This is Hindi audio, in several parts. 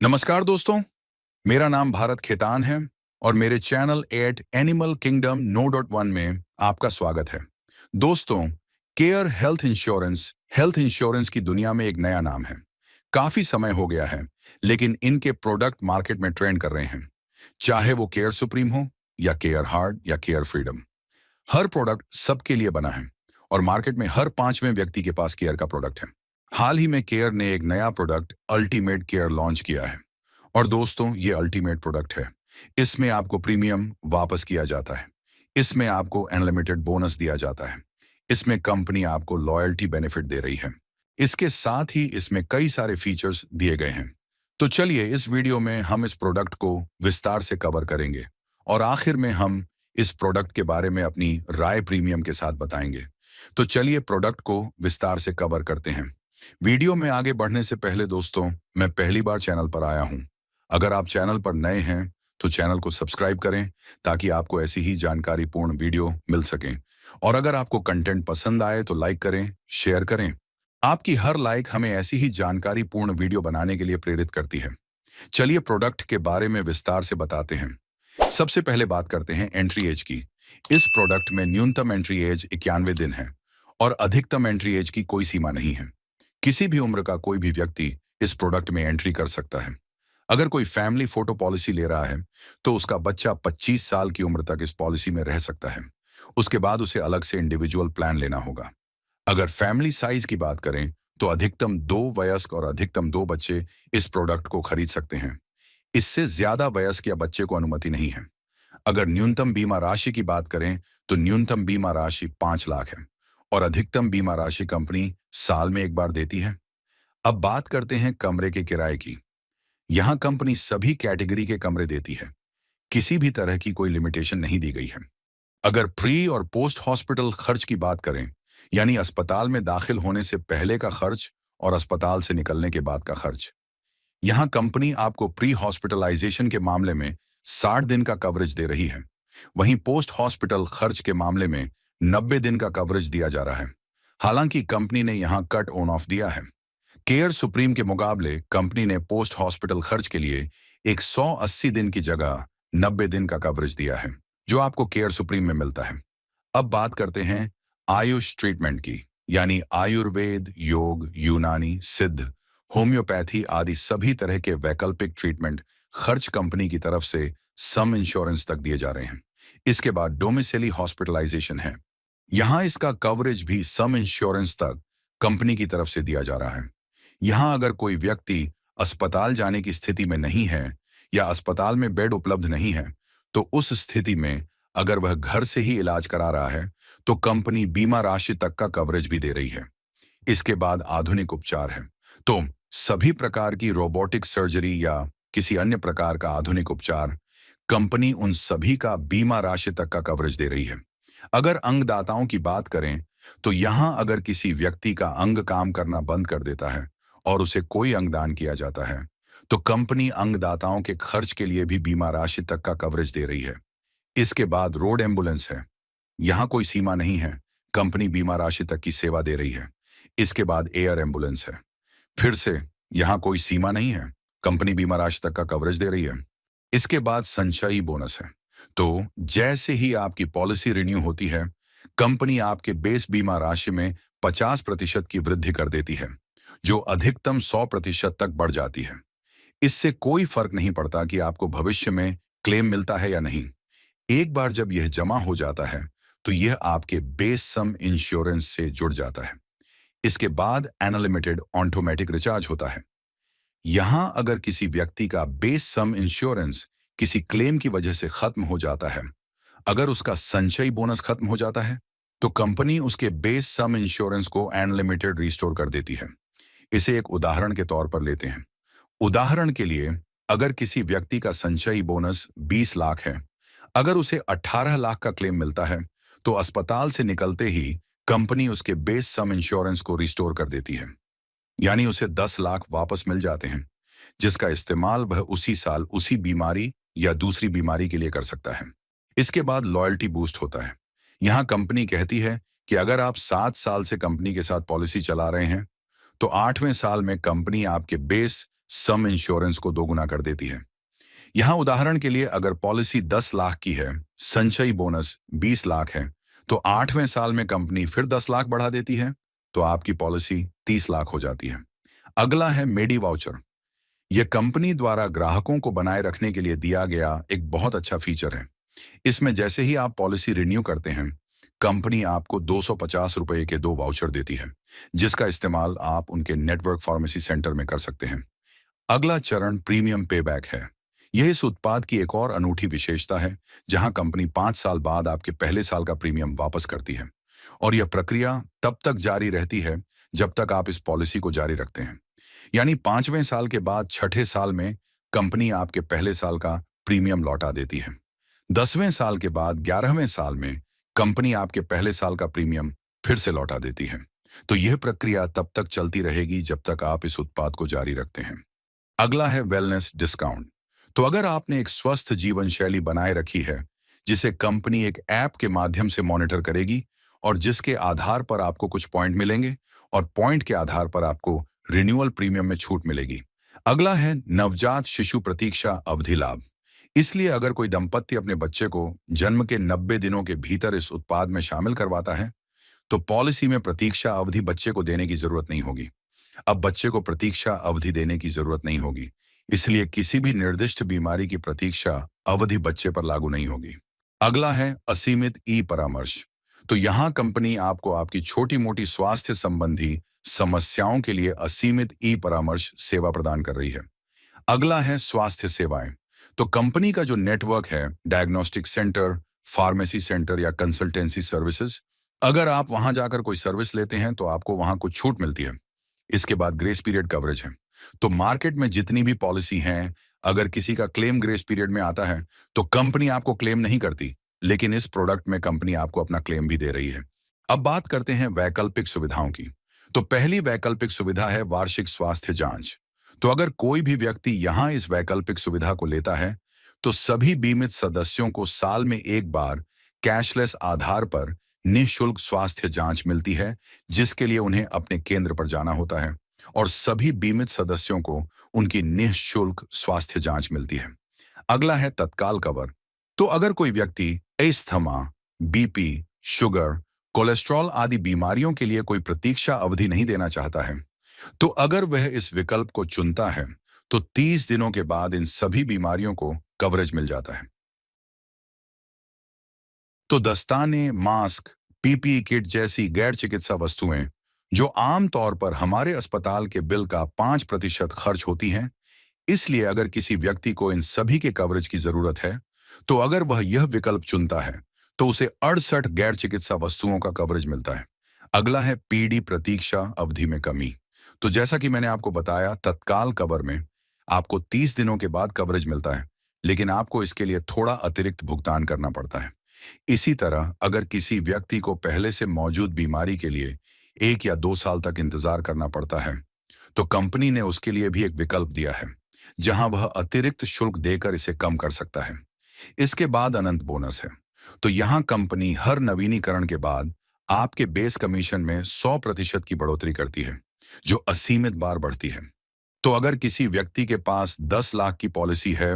नमस्कार दोस्तों, मेरा नाम भारत खेतान है और मेरे channel at animal kingdom no dot one में आपका स्वागत है। दोस्तों, केयर हेल्थ इंश्योरेंस की दुनिया में एक नया नाम है। काफी समय हो गया है, लेकिन इनके प्रोडक्ट मार्केट में ट्रेंड कर रहे हैं। चाहे वो केयर सुप्रीम हो या केयर हार्ड या केयर फ्रीडम, हर प्रोडक्ट सबके लिए बना है और मार्केट में हर पांचवें व्यक्ति के पास केयर का प्रोडक्ट है। हाल ही में केयर ने एक नया प्रोडक्ट अल्टीमेट केयर लॉन्च किया है और दोस्तों, ये अल्टीमेट प्रोडक्ट है। इसमें आपको प्रीमियम वापस किया जाता है। इसमें आपको अनलिमिटेड बोनस दिया जाता है। इसमें कंपनी आपको लॉयल्टी बेनिफिट दे रही है। इसके साथ ही इसमें कई सारे फीचर्स दिए गए हैं। तो चलिए, इस वीडियो में हम इस प्रोडक्ट को विस्तार से कवर करेंगे और आखिर में हम इस प्रोडक्ट के बारे में अपनी राय प्रीमियम के साथ बताएंगे। तो चलिए प्रोडक्ट को विस्तार से कवर करते हैं। वीडियो में आगे बढ़ने से पहले दोस्तों, मैं पहली बार चैनल पर आया हूं। अगर आप चैनल पर नए हैं तो चैनल को सब्सक्राइब करें ताकि आपको ऐसी ही जानकारीपूर्ण वीडियो मिल सकें। और अगर आपको कंटेंट पसंद आए तो लाइक करें, शेयर करें। आपकी हर लाइक हमें ऐसी ही जानकारीपूर्ण वीडियो बनाने के लिए प्रेरित करती है। चलिए प्रोडक्ट के बारे में विस्तार से बताते हैं। सबसे पहले बात करते हैं एंट्री एज की। इस प्रोडक्ट में न्यूनतम एंट्री एज 91 दिन है और अधिकतम एंट्री एज की कोई सीमा नहीं है। किसी भी उम्र का कोई भी व्यक्ति इस प्रोडक्ट में एंट्री कर सकता है। अगर कोई फैमिली फोटो पॉलिसी ले रहा है तो उसका बच्चा 25 साल की उम्र तक इस पॉलिसी में रह सकता है। उसके बाद उसे अलग से इंडिविजुअल प्लान लेना होगा। अगर फैमिली साइज की बात करें तो अधिकतम 2 वयस्क और अधिकतम 2 बच्चे इस प्रोडक्ट को खरीद सकते हैं। इससे ज्यादा वयस्क या बच्चे को अनुमति नहीं है। अगर न्यूनतम बीमा राशि की बात करें तो न्यूनतम बीमा राशि 5 लाख है और अधिकतम बीमा राशि कंपनी साल में एक बार देती है। अब बात करते हैं कमरे के किराए की। यहाँ कंपनी सभी कैटेगरी के कमरे देती है। किसी भी तरह की कोई लिमिटेशन नहीं दी गई है। अगर प्री और पोस्ट हॉस्पिटल खर्च की बात करें, यानी अस्पताल में दाखिल होने से पहले का खर्च और अस्पताल से निकलने के बाद का खर्च, यहाँ कंपनी आपको प्री हॉस्पिटलाइजेशन के मामले में 60 दिन का कवरेज दे रही है। वहीं पोस्ट हॉस्पिटल खर्च के मामले में 90 दिन का कवरेज दिया जा रहा है। हालांकि कंपनी ने यहाँ कट ऑन ऑफ दिया है। केयर सुप्रीम के मुकाबले कंपनी ने पोस्ट हॉस्पिटल खर्च के लिए एक 180 दिन की जगह 90 दिन का कवरेज दिया है, जो आपको केयर सुप्रीम में मिलता है। अब बात करते हैं आयुष ट्रीटमेंट की, यानी आयुर्वेद, योग, यूनानी, सिद्ध, होम्योपैथी आदि सभी तरह के वैकल्पिक ट्रीटमेंट खर्च कंपनी की तरफ से सम इंश्योरेंस तक दिए जा रहे हैं। इसके बाद डोमिसिली हॉस्पिटलाइजेशन है। यहाँ इसका कवरेज भी सम इंश्योरेंस तक कंपनी की तरफ से दिया जा रहा है। यहाँ अगर कोई व्यक्ति अस्पताल जाने की स्थिति में नहीं है या अस्पताल में बेड उपलब्ध नहीं है, तो उस स्थिति में अगर वह घर से ही इलाज करा रहा है तो कंपनी बीमा राशि तक का कवरेज भी दे रही है। इसके बाद आधुनिक उपचार है। तो सभी प्रकार की रोबोटिक सर्जरी या किसी अन्य प्रकार का आधुनिक उपचार, कंपनी उन सभी का बीमा राशि तक का कवरेज दे रही है। अगर अंगदाताओं की बात करें तो यहां अगर किसी व्यक्ति का अंग काम करना बंद कर देता है और उसे कोई अंगदान किया जाता है तो कंपनी अंगदाताओं के खर्च के लिए भी बीमा राशि तक का कवरेज दे रही है। इसके बाद रोड एम्बुलेंस है। यहाँ कोई सीमा नहीं है, कंपनी बीमा राशि तक की सेवा दे रही है। इसके बाद एयर एम्बुलेंस है। फिर से यहाँ कोई सीमा नहीं है, कंपनी बीमा राशि तक का कवरेज दे रही है। इसके बाद संचयी बोनस है। तो जैसे ही आपकी पॉलिसी रिन्यू होती है, कंपनी आपके बेस बीमा राशि में 50% की वृद्धि कर देती है, जो अधिकतम 100% तक बढ़ जाती है। इससे कोई फर्क नहीं पड़ता कि आपको भविष्य में क्लेम मिलता है या नहीं। एक बार जब यह जमा हो जाता है तो यह आपके बेस सम इंश्योरेंस से जुड़ जाता है। इसके बाद अनलिमिटेड ऑटोमेटिक रिचार्ज होता है। यहां अगर किसी व्यक्ति का बेस सम इंश्योरेंस किसी क्लेम की वजह से खत्म हो जाता है, अगर उसका संचयी बोनस खत्म हो जाता है, तो कंपनी उसके बेस सम इंश्योरेंस को अनलिमिटेड रिस्टोर कर देती है। इसे एक उदाहरण के तौर पर लेते हैं। उदाहरण के लिए, अगर किसी व्यक्ति का संचयी बोनस 20 लाख है, अगर उसे 18 लाख का क्लेम मिलता है तो अस्पताल से निकलते ही कंपनी उसके बेस सम इंश्योरेंस को रिस्टोर कर देती है, यानी उसे 10 लाख वापस मिल जाते हैं, जिसका इस्तेमाल वह उसी साल उसी बीमारी या दूसरी बीमारी के लिए कर सकता है। इसके बाद लॉयल्टी बूस्ट होता है। यहाँ कंपनी कहती है कि अगर आप 7 साल से कंपनी के साथ पॉलिसी चला रहे हैं तो 8वें साल में कंपनी आपके बेस सम इंश्योरेंस को दोगुना कर देती है। यहाँ उदाहरण के लिए अगर पॉलिसी 10 लाख की है, संचयी बोनस 20 लाख है, तो 8वें साल में कंपनी फिर 10 लाख बढ़ा देती है, तो आपकी पॉलिसी 30 लाख हो जाती है। अगला है मेडी वाउचर। यह कंपनी द्वारा ग्राहकों को बनाए रखने के लिए दिया गया एक बहुत अच्छा फीचर है। इसमें जैसे ही आप पॉलिसी रिन्यू करते हैं, कंपनी आपको 250 रुपए के 2 वाउचर देती है, जिसका इस्तेमाल आप उनके नेटवर्क फार्मेसी सेंटर में कर सकते हैं। अगला चरण प्रीमियम पेबैक है। यह इस उत्पाद की एक और अनूठी विशेषता है, जहां कंपनी 5 साल बाद आपके पहले साल का प्रीमियम वापस करती है। और यह प्रक्रिया तब तक जारी रहती है जब तक आप इस पॉलिसी को जारी रखते हैं। यानी 5वें साल के बाद छठे साल में कंपनी आपके पहले साल का प्रीमियम लौटा देती है। 10वें साल के बाद 11वें साल में कंपनी आपके पहले साल का प्रीमियम फिर से लौटा देती है। तो यह प्रक्रिया तब तक चलती रहेगी जब तक आप इस उत्पाद को जारी रखते हैं। अगला है वेलनेस डिस्काउंट। तो अगर आपने एक स्वस्थ जीवन शैली बनाए रखी है, जिसे कंपनी एक ऐप के माध्यम से मॉनिटर करेगी और जिसके आधार पर आपको कुछ पॉइंट मिलेंगे और पॉइंट के आधार पर आपको रिन्यूअल प्रीमियम में छूट मिलेगी। अगला है नवजात शिशु प्रतीक्षा अवधि लाभ। इसलिए अगर कोई दंपत्ति अपने बच्चे को जन्म के 90 दिनों के भीतर इस उत्पाद में शामिल करवाता है, तो पॉलिसी में प्रतीक्षा अवधि बच्चे को देने की जरूरत नहीं होगी। अब बच्चे को प्रतीक्षा अवधि देने की जरूरत नहीं होगी, इसलिए किसी भी निर्दिष्ट बीमारी की प्रतीक्षा अवधि बच्चे पर लागू नहीं होगी। अगला है असीमित ई परामर्श। तो यहाँ कंपनी आपको आपकी छोटी मोटी स्वास्थ्य संबंधी समस्याओं के लिए असीमित ई परामर्श सेवा प्रदान कर रही है। अगला है स्वास्थ्य सेवाएं। तो कंपनी का जो नेटवर्क है, डायग्नोस्टिक सेंटर, फार्मेसी सेंटर या कंसल्टेंसी सर्विसेज, अगर आप वहां जाकर कोई सर्विस लेते हैं तो आपको वहां कुछ छूट मिलती है। इसके बाद ग्रेस पीरियड कवरेज है। तो मार्केट में जितनी भी पॉलिसी हैं, अगर किसी का क्लेम ग्रेस पीरियड में आता है तो कंपनी आपको क्लेम नहीं करती, लेकिन इस प्रोडक्ट में कंपनी आपको अपना क्लेम भी दे रही है। अब बात करते हैं वैकल्पिक सुविधाओं की। तो पहली वैकल्पिक सुविधा है वार्षिक स्वास्थ्य जांच। तो अगर कोई भी व्यक्ति यहां इस वैकल्पिक सुविधा को लेता है, तो सभी बीमित सदस्यों को साल में एक बार कैशलेस आधार पर निःशुल्क स्वास्थ्य जांच मिलती है, जिसके लिए उन्हें अपने केंद्र पर जाना होता है और सभी बीमित सदस्यों को उनकी निःशुल्क स्वास्थ्य जांच मिलती है। अगला है तत्काल कवर। तो अगर कोई व्यक्ति अस्थमा, बीपी, शुगर, कोलेस्ट्रॉल आदि बीमारियों के लिए कोई प्रतीक्षा अवधि नहीं देना चाहता है, तो अगर वह इस विकल्प को चुनता है, तो 30 दिनों के बाद इन सभी बीमारियों को कवरेज मिल जाता है। तो दस्ताने, मास्क, पीपीई किट जैसी गैर चिकित्सा वस्तुएं, जो आम तौर पर हमारे अस्पताल के बिल का 5% खर्च होती हैं, इसलिए अगर किसी व्यक्ति को इन सभी के कवरेज की जरूरत है, तो अगर वह यह विकल्प चुनता है, तो उसे 68 गैर चिकित्सा वस्तुओं का कवरेज मिलता है। अगला है पीडी प्रतीक्षा अवधि में कमी। तो जैसा कि मैंने आपको बताया, तत्काल कवर में आपको 30 दिनों के बाद कवरेज मिलता है, लेकिन आपको इसके लिए थोड़ा अतिरिक्त भुगतान करना पड़ता है। इसी तरह अगर किसी व्यक्ति को पहले से मौजूद बीमारी के लिए 1 या 2 साल तक इंतजार करना पड़ता है, तो कंपनी ने उसके लिए भी एक विकल्प दिया है, जहां वह अतिरिक्त शुल्क देकर इसे कम कर सकता है। इसके बाद अनंत बोनस है। तो यहां कंपनी हर नवीनीकरण के बाद आपके बेस कमीशन में 100% की बढ़ोतरी करती है, जो असीमित बार बढ़ती है। तो अगर किसी व्यक्ति के पास 10 लाख की पॉलिसी है,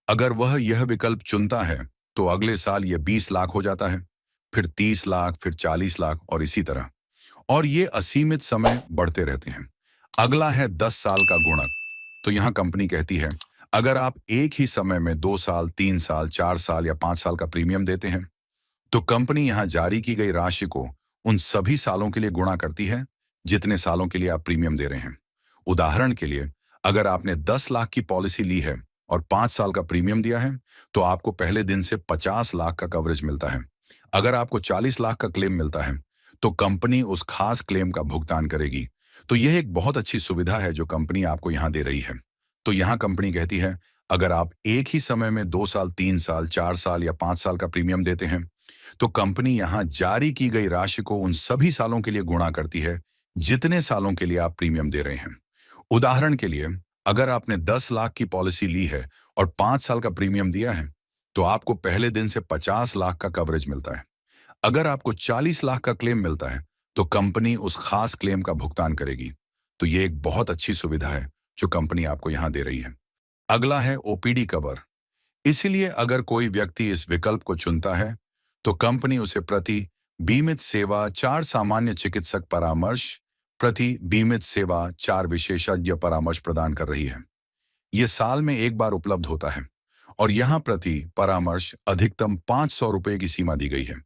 अगर वह यह विकल्प चुनता है, तो अगले साल यह 20 लाख हो जाता है, फिर 30 लाख, फिर 40 लाख और इसी तरह। और ये असीमित समय बढ़ते रहते हैं। अगला है 10 साल का गुणक। तो यहाँ कंपनी कहती है, अगर आप एक ही समय में 2 साल, 3 साल, 4 साल या 5 साल का प्रीमियम देते हैं, तो कंपनी यहाँ जारी की गई राशि को उन सभी सालों के लिए गुणा करती है, जितने सालों के लिए आप प्रीमियम दे रहे हैं। उदाहरण के लिए, अगर आपने 10 लाख की पॉलिसी ली है और 5 साल का प्रीमियम दिया है, तो आपको पहले दिन से 50 लाख का कवरेज मिलता है। अगर आपको 40 लाख का क्लेम मिलता है, तो कंपनी उस खास क्लेम का भुगतान करेगी। तो यह एक बहुत अच्छी सुविधा है जो कंपनी आपको यहाँ दे रही है। तो यहाँ कंपनी कहती है, अगर आप एक ही समय में 2 साल, 3 साल, 4 साल या 5 साल का प्रीमियम देते हैं, तो कंपनी यहाँ जारी की गई राशि को उन सभी सालों के लिए गुणा करती है, जितने सालों के लिए आप प्रीमियम दे रहे हैं। उदाहरण के लिए, अगर आपने 10 लाख की पॉलिसी ली है और 5 साल का प्रीमियम दिया है, तो आपको पहले दिन से 50 लाख का कवरेज मिलता है। अगर आपको 40 लाख का क्लेम मिलता है, तो कंपनी उस खास क्लेम का भुगतान करेगी। तो ये एक बहुत अच्छी सुविधा है जो कंपनी आपको यहां दे रही है। अगला है ओपीडी कवर। इसीलिए अगर कोई व्यक्ति इस विकल्प को चुनता है, तो कंपनी उसे प्रति बीमित सेवा 4 सामान्य चिकित्सक परामर्श, प्रति बीमित सेवा 4 विशेषज्ञ परामर्श प्रदान कर रही है। ये साल में एक बार उपलब्ध होता है और यहाँ प्रति परामर्श अधिकतम 500 रुपए की सीमा दी गई है।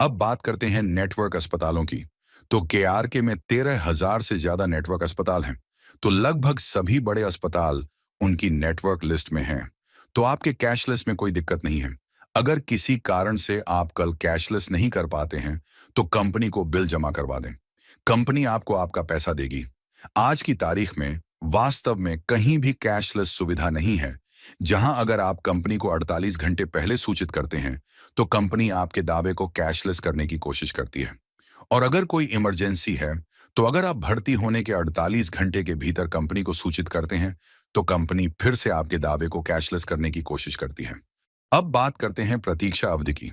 अब बात करते हैं नेटवर्क अस्पतालों की। तो केआरके में 13,000 से ज्यादा नेटवर्क अस्पताल हैं। तो लगभग सभी बड़े अस्पताल उनकी नेटवर्क लिस्ट में हैं। तो आपके कैशलेस में कोई दिक्कत नहीं है। अगर किसी कारण से आप कल कैशलेस नहीं कर पाते हैं, तो कंपनी को बिल जमा करवा दें। कंपनी आपको आपका पैसा देगी। आज की तारीख में वास्तव में कहीं भी कैशलेस सुविधा नहीं है, जहां अगर आप कंपनी को 48 घंटे पहले सूचित करते हैं, तो कंपनी आपके दावे को कैशलेस करने की कोशिश करती है। और अगर कोई इमरजेंसी है, तो अगर आप भर्ती होने के 48 घंटे के भीतर कंपनी को सूचित करते हैं, तो कंपनी फिर से आपके दावे को कैशलेस करने की कोशिश करती है। अब बात करते हैं प्रतीक्षा अवधि की।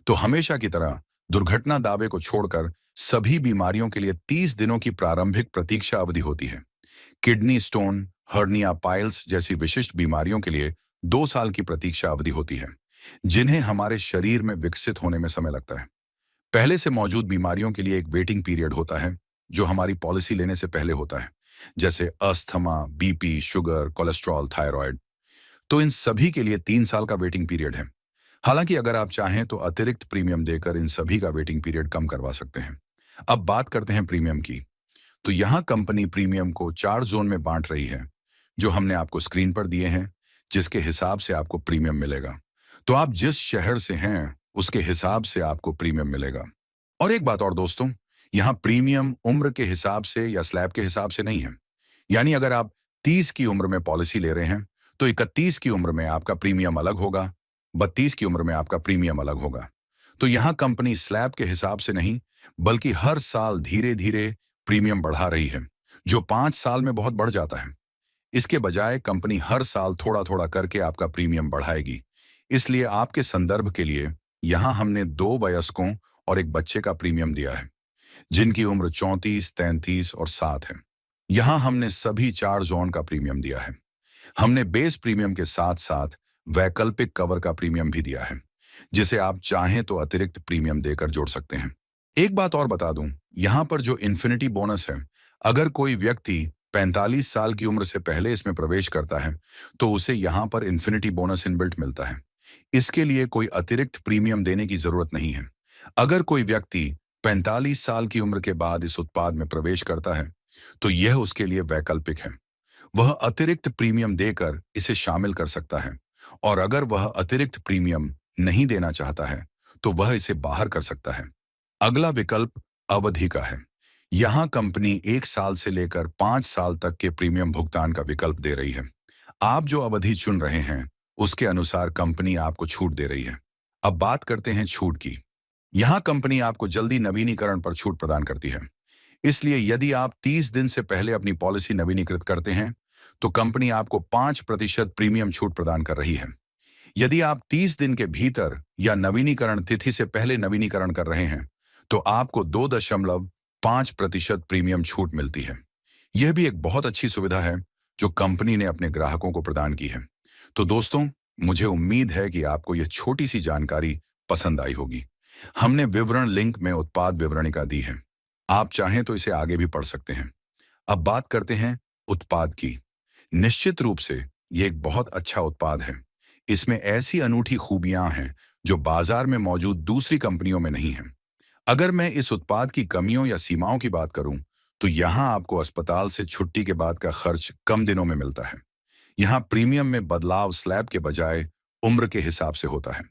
तो हमेशा की तरह दुर्घटना दावे को छोड़कर सभी बीमारियों के लिए 30 दिनों की प्रारंभिक प्रतीक्षा अवधि होती है। किडनी स्टोन, हर्निया, पाइल्स जैसी विशिष्ट बीमारियों के लिए 2 साल की प्रतीक्षा अवधि होती है, जिन्हें हमारे शरीर में विकसित होने में समय लगता है। पहले से मौजूद बीमारियों के लिए एक वेटिंग पीरियड होता है, जो हमारी पॉलिसी लेने से पहले होता है, जैसे asthma, BP, sugar, cholesterol, thyroid. तो इन सभी के लिए 3 साल का वेटिंग पीरियड है। हालांकि अगर आप चाहें तो अतिरिक्त प्रीमियम देकर इन सभी का वेटिंग पीरियड कम करवा सकते हैं। अब बात करते हैं प्रीमियम की। तो यहां कंपनी प्रीमियम को 4 जोन में बांट रही है, जो हमने आपको स्क्रीन पर दिए हैं, जिसके हिसाब से आपको प्रीमियम मिलेगा। तो आप जिस शहर से हैं, उसके हिसाब से आपको प्रीमियम मिलेगा। और एक बात और दोस्तों, यहाँ प्रीमियम उम्र के हिसाब से या स्लैब के हिसाब से नहीं है। यानी अगर आप 30 की उम्र में पॉलिसी ले रहे हैं, तो 31 की उम्र में आपका प्रीमियम अलग होगा, 32 की उम्र में आपका प्रीमियम अलग होगा। तो यहाँ कंपनी स्लैब के हिसाब से नहीं, बल्कि हर साल धीरे धीरे प्रीमियम बढ़ा रही है, जो 5 साल में बहुत बढ़ जाता है। इसके बजाय कंपनी हर साल थोड़ा थोड़ा करके आपका प्रीमियम बढ़ाएगी। इसलिए आपके संदर्भ के लिए यहाँ हमने 2 वयस्कों और एक बच्चे का प्रीमियम दिया है, जिनकी उम्र 34, 33 और 7 है। यहाँ हमने सभी 4 जोन का प्रीमियम दिया है। हमने बेस प्रीमियम के साथ साथ वैकल्पिक कवर का प्रीमियम भी दिया है, जिसे आप चाहें तो अतिरिक्त प्रीमियम देकर जोड़ सकते हैं। एक बात और बता दूं, यहाँ पर जो इन्फिनिटी बोनस है, अगर कोई व्यक्ति 45 साल की उम्र से पहले इसमें प्रवेश करता है, तो उसे यहाँ पर इन्फिनिटी बोनस इनबिल्ट मिलता है। इसके लिए कोई अतिरिक्त प्रीमियम देने की जरूरत नहीं है। अगर कोई व्यक्ति 45 साल की उम्र के बाद इस उत्पाद में प्रवेश करता है, तो यह उसके लिए वैकल्पिक है। वह अतिरिक्त प्रीमियम देकर इसे शामिल कर सकता है, और अगर वह अतिरिक्त प्रीमियम नहीं देना चाहता है, तो वह इसे बाहर कर सकता है। अगला विकल्प अवधि का है। यहां कंपनी 1 साल से लेकर 5 साल तक के प्रीमियम भुगतान का विकल्प दे रही है। आप जो अवधि चुन रहे हैं, उसके अनुसार कंपनी आपको छूट दे रही है। अब बात करते हैं छूट की। यहां कंपनी आपको जल्दी नवीनीकरण पर छूट प्रदान करती है। इसलिए यदि आप 30 दिन से पहले अपनी पॉलिसी नवीनीकृत करते हैं, तो कंपनी आपको 5% प्रीमियम छूट प्रदान कर रही है। यदि आप 30 दिन के भीतर या नवीनीकरण तिथि से पहले नवीनीकरण कर रहे हैं, तो आपको 2.5% प्रीमियम छूट मिलती है। यह भी एक बहुत अच्छी सुविधा है, जो कंपनी ने अपने ग्राहकों को प्रदान की है। तो दोस्तों, मुझे उम्मीद है कि आपको यह छोटी सी जानकारी पसंद आई होगी। हमने विवरण लिंक में उत्पाद विवरणिका दी है। आप चाहें तो इसे आगे भी पढ़ सकते हैं। अब बात करते हैं उत्पाद की। निश्चित रूप से यह एक बहुत अच्छा उत्पाद है। इसमें ऐसी अनूठी खूबियां हैं जो बाजार में मौजूद दूसरी कंपनियों में नहीं हैं। अगर मैं इस उत्पाद की कमियों या सीमाओं की बात करूं, तो यहां आपको अस्पताल से छुट्टी के बाद का खर्च कम दिनों में मिलता है। यहां प्रीमियम में बदलाव स्लैब के बजाय उम्र के हिसाब से होता है।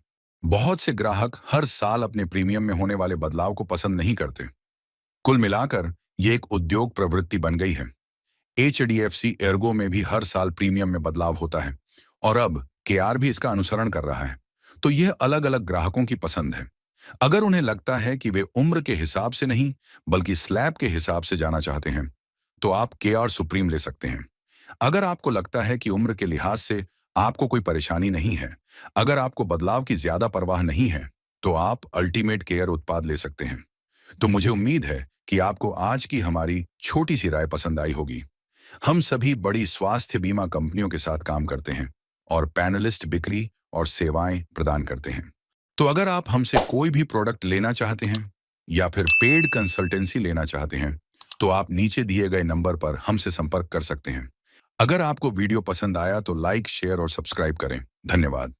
बहुत से ग्राहक हर साल अपने प्रीमियम में होने वाले बदलाव को पसंद नहीं करते। कुल मिलाकर यह एक उद्योग प्रवृत्ति बन गई है। एचडीएफसी एर्गो में भी हर साल प्रीमियम में बदलाव होता है, और अब केआर भी इसका अनुसरण कर रहा है। तो यह अलग अलग ग्राहकों की पसंद है। अगर उन्हें लगता है कि वे उम्र के हिसाब से नहीं, बल्कि स्लैब के हिसाब से जाना चाहते हैं, तो आप केआर सुप्रीम ले सकते हैं। अगर आपको लगता है कि उम्र के लिहाज से आपको कोई परेशानी नहीं है, अगर आपको बदलाव की ज्यादा परवाह नहीं है, तो आप अल्टीमेट केयर उत्पाद ले सकते हैं। तो मुझे उम्मीद है कि आपको आज की हमारी छोटी सी राय पसंद आई होगी। हम सभी बड़ी स्वास्थ्य बीमा कंपनियों के साथ काम करते हैं और पैनलिस्ट बिक्री और सेवाएं प्रदान करते हैं। तो अगर आप हमसे कोई भी प्रोडक्ट लेना चाहते हैं या फिर पेड कंसल्टेंसी लेना चाहते हैं, तो आप नीचे दिए गए नंबर पर हमसे संपर्क कर सकते हैं। अगर आपको वीडियो पसंद आया तो लाइक, शेयर और सब्सक्राइब करें। धन्यवाद।